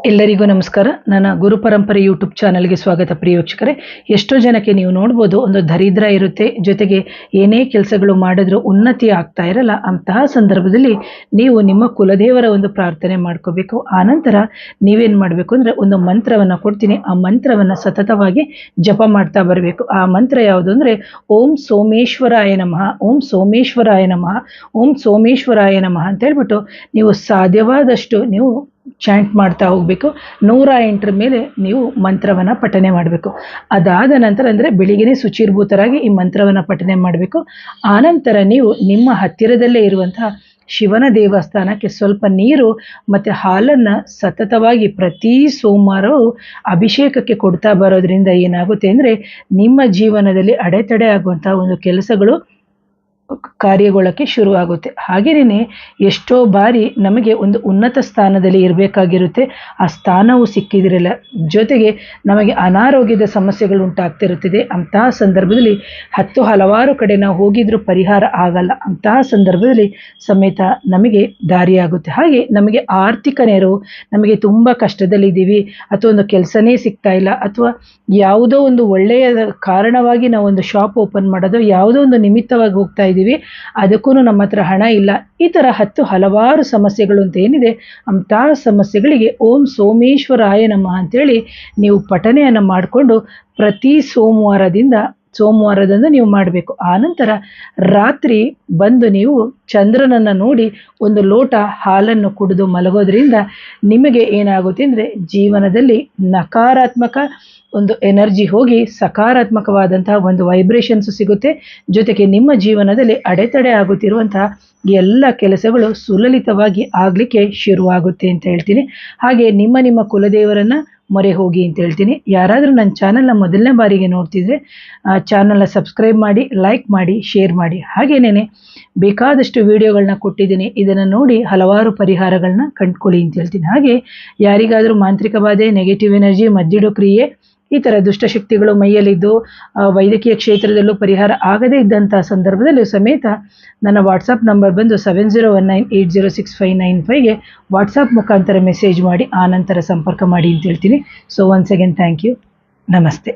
ಎಲ್ಲರಿಗೂ ನಮಸ್ಕಾರ. ನನ್ನ ಗುರು ಪರಂಪರೆ ಯೂಟ್ಯೂಬ್ ಚಾನಲ್ಗೆ ಸ್ವಾಗತ. ಪ್ರಿಯ ವೀಕ್ಷಕರೇ, ಎಷ್ಟೋ ಜನಕ್ಕೆ ನೀವು ನೋಡ್ಬೋದು, ಒಂದು ದರಿದ್ರ ಇರುತ್ತೆ, ಜೊತೆಗೆ ಏನೇ ಕೆಲಸಗಳು ಮಾಡಿದ್ರೂ ಉನ್ನತಿ ಆಗ್ತಾ ಇರಲ್ಲ. ಅಂತಹ ಸಂದರ್ಭದಲ್ಲಿ ನೀವು ನಿಮ್ಮ ಕುಲದೇವರ ಒಂದು ಪ್ರಾರ್ಥನೆ ಮಾಡ್ಕೋಬೇಕು. ಆನಂತರ ನೀವೇನು ಮಾಡಬೇಕು ಅಂದರೆ, ಒಂದು ಮಂತ್ರವನ್ನು ಕೊಡ್ತೀನಿ, ಆ ಮಂತ್ರವನ್ನು ಸತತವಾಗಿ ಜಪ ಮಾಡ್ತಾ ಬರಬೇಕು. ಆ ಮಂತ್ರ ಯಾವುದು ಅಂದರೆ, ಓಂ ಸೋಮೇಶ್ವರಾಯ ನಮಃ, ಓಂ ಸೋಮೇಶ್ವರಾಯ ನಮಃ, ಓಂ ಸೋಮೇಶ್ವರಾಯ ನಮಃ ಅಂತ ಹೇಳ್ಬಿಟ್ಟು ನೀವು ಸಾಧ್ಯವಾದಷ್ಟು ನೀವು ಚಾಂಟ್ ಮಾಡ್ತಾ ಹೋಗಬೇಕು. 108 ಮೇಲೆ ನೀವು ಮಂತ್ರವನ್ನು ಪಠನೆ ಮಾಡಬೇಕು. ಅದಾದ ನಂತರ ಅಂದರೆ ಬೆಳಿಗ್ಗೆ ಶುಚಿರ್ಭೂತರಾಗಿ ಈ ಮಂತ್ರವನ್ನು ಪಠನೆ ಮಾಡಬೇಕು. ಆನಂತರ ನೀವು ನಿಮ್ಮ ಹತ್ತಿರದಲ್ಲೇ ಇರುವಂತಹ ಶಿವನ ದೇವಸ್ಥಾನಕ್ಕೆ ಸ್ವಲ್ಪ ನೀರು ಮತ್ತು ಹಾಲನ್ನು ಸತತವಾಗಿ ಪ್ರತಿ ಸೋಮವಾರವೂ ಅಭಿಷೇಕಕ್ಕೆ ಕೊಡ್ತಾ ಬರೋದ್ರಿಂದ ಏನಾಗುತ್ತೆ ಅಂದರೆ, ನಿಮ್ಮ ಜೀವನದಲ್ಲಿ ಅಡೆತಡೆ ಆಗುವಂತಹ ಒಂದು ಕೆಲಸಗಳು ಕಾರ್ಯಗೊಳ್ಳಕ್ಕೆ ಶುರುವಾಗುತ್ತೆ. ಹಾಗೆಯೇ ಎಷ್ಟೋ ಬಾರಿ ನಮಗೆ ಒಂದು ಉನ್ನತ ಸ್ಥಾನದಲ್ಲಿ ಇರಬೇಕಾಗಿರುತ್ತೆ, ಆ ಸ್ಥಾನವು ಸಿಕ್ಕಿದಿರಲ್ಲ, ಜೊತೆಗೆ ನಮಗೆ ಅನಾರೋಗ್ಯದ ಸಮಸ್ಯೆಗಳು ಉಂಟಾಗ್ತಿರುತ್ತದೆ. ಅಂತಹ ಸಂದರ್ಭದಲ್ಲಿ ಹಲವಾರು ಕಡೆ ನಾವು ಹೋಗಿದ್ರೂ ಪರಿಹಾರ ಆಗಲ್ಲ. ಅಂತಹ ಸಂದರ್ಭದಲ್ಲಿ ಸಮೇತ ನಮಗೆ ದಾರಿಯಾಗುತ್ತೆ. ಹಾಗೆ ನಮಗೆ ಆರ್ಥಿಕ ನೆರವು, ನಮಗೆ ತುಂಬ ಕಷ್ಟದಲ್ಲಿದ್ದೀವಿ, ಅಥವಾ ಒಂದು ಕೆಲಸನೇ ಸಿಗ್ತಾ ಇಲ್ಲ, ಅಥವಾ ಯಾವುದೋ ಒಂದು ಒಳ್ಳೆಯ ಕಾರಣವಾಗಿ ನಾವು ಒಂದು ಶಾಪ್ ಓಪನ್ ಮಾಡೋದು, ಯಾವುದೋ ಒಂದು ನಿಮಿತ್ತವಾಗಿ ಹೋಗ್ತಾ ಇದ್ದೀವಿ, ಅದಕ್ಕೂ ನಮ್ಮ ಹತ್ರ ಹಣ ಇಲ್ಲ, ಈ ಥರ ಹಲವಾರು ಸಮಸ್ಯೆಗಳು ಅಂತ ಏನಿದೆ, ಅಂತಹ ಸಮಸ್ಯೆಗಳಿಗೆ ಓಂ ಸೋಮೇಶ್ವರಾಯ ನಮಃ ಅಂತೇಳಿ ನೀವು ಪಠನೆಯನ್ನು ಮಾಡಿಕೊಂಡು ಪ್ರತಿ ಸೋಮವಾರದಂದು ನೀವು ಮಾಡಬೇಕು. ಆನಂತರ ರಾತ್ರಿ ಬಂದು ನೀವು ಚಂದ್ರನನ್ನು ನೋಡಿ ಒಂದು ಲೋಟ ಹಾಲನ್ನು ಕುಡಿದು ಮಲಗೋದ್ರಿಂದ ನಿಮಗೆ ಏನಾಗುತ್ತೆ ಅಂದರೆ, ಜೀವನದಲ್ಲಿ ನಕಾರಾತ್ಮಕ ಒಂದು ಎನರ್ಜಿ ಹೋಗಿ ಸಕಾರಾತ್ಮಕವಾದಂತಹ ಒಂದು ವೈಬ್ರೇಷನ್ಸು ಸಿಗುತ್ತೆ. ಜೊತೆಗೆ ನಿಮ್ಮ ಜೀವನದಲ್ಲಿ ಅಡೆತಡೆ ಆಗುತ್ತಿರುವಂತಹ ಎಲ್ಲ ಕೆಲಸಗಳು ಸುಲಲಿತವಾಗಿ ಆಗಲಿಕ್ಕೆ ಶುರುವಾಗುತ್ತೆ ಅಂತ ಹೇಳ್ತೀನಿ. ಹಾಗೆ ನಿಮ್ಮ ಕುಲದೇವರನ್ನು ಮೊರೆ ಹೋಗಿ ಅಂತ ಹೇಳ್ತೀನಿ. ಯಾರಾದರೂ ನನ್ನ ಚಾನಲ್ನ ಮೊದಲನೇ ಬಾರಿಗೆ ನೋಡ್ತಿದ್ರೆ ಚಾನಲ್ನ ಸಬ್ಸ್ಕ್ರೈಬ್ ಮಾಡಿ, ಲೈಕ್ ಮಾಡಿ, ಶೇರ್ ಮಾಡಿ. ಹಾಗೇನೇ ಬೇಕಾದಷ್ಟು ವಿಡಿಯೋಗಳನ್ನ ಕೊಟ್ಟಿದ್ದೀನಿ, ಇದನ್ನು ನೋಡಿ ಹಲವಾರು ಪರಿಹಾರಗಳನ್ನ ಕಂಡುಕೊಳ್ಳಿ ಅಂತ ಹೇಳ್ತೀನಿ. ಹಾಗೆ ಯಾರಿಗಾದರೂ ಮಾಂತ್ರಿಕ ಬಾಧೆ, ನೆಗೆಟಿವ್ ಎನರ್ಜಿ, ಮದ್ದಿಡು ಕ್ರಿಯೆ, ಈ ಥರ ದುಷ್ಟಶಕ್ತಿಗಳು ಮೈಯಲ್ಲಿದ್ದು ವೈದ್ಯಕೀಯ ಕ್ಷೇತ್ರದಲ್ಲೂ ಪರಿಹಾರ ಆಗದೇ ಇದ್ದಂಥ ಸಂದರ್ಭದಲ್ಲೂ ಸಮೇತ ನನ್ನ ವಾಟ್ಸಪ್ ನಂಬರ್ ಬಂದು 7019806595ಗೆ ವಾಟ್ಸಪ್ ಮುಖಾಂತರ ಮೆಸೇಜ್ ಮಾಡಿ ಆನಂತರ ಸಂಪರ್ಕ ಮಾಡಿ ಅಂತ ಹೇಳ್ತೀನಿ. So once again thank you. ನಮಸ್ತೆ.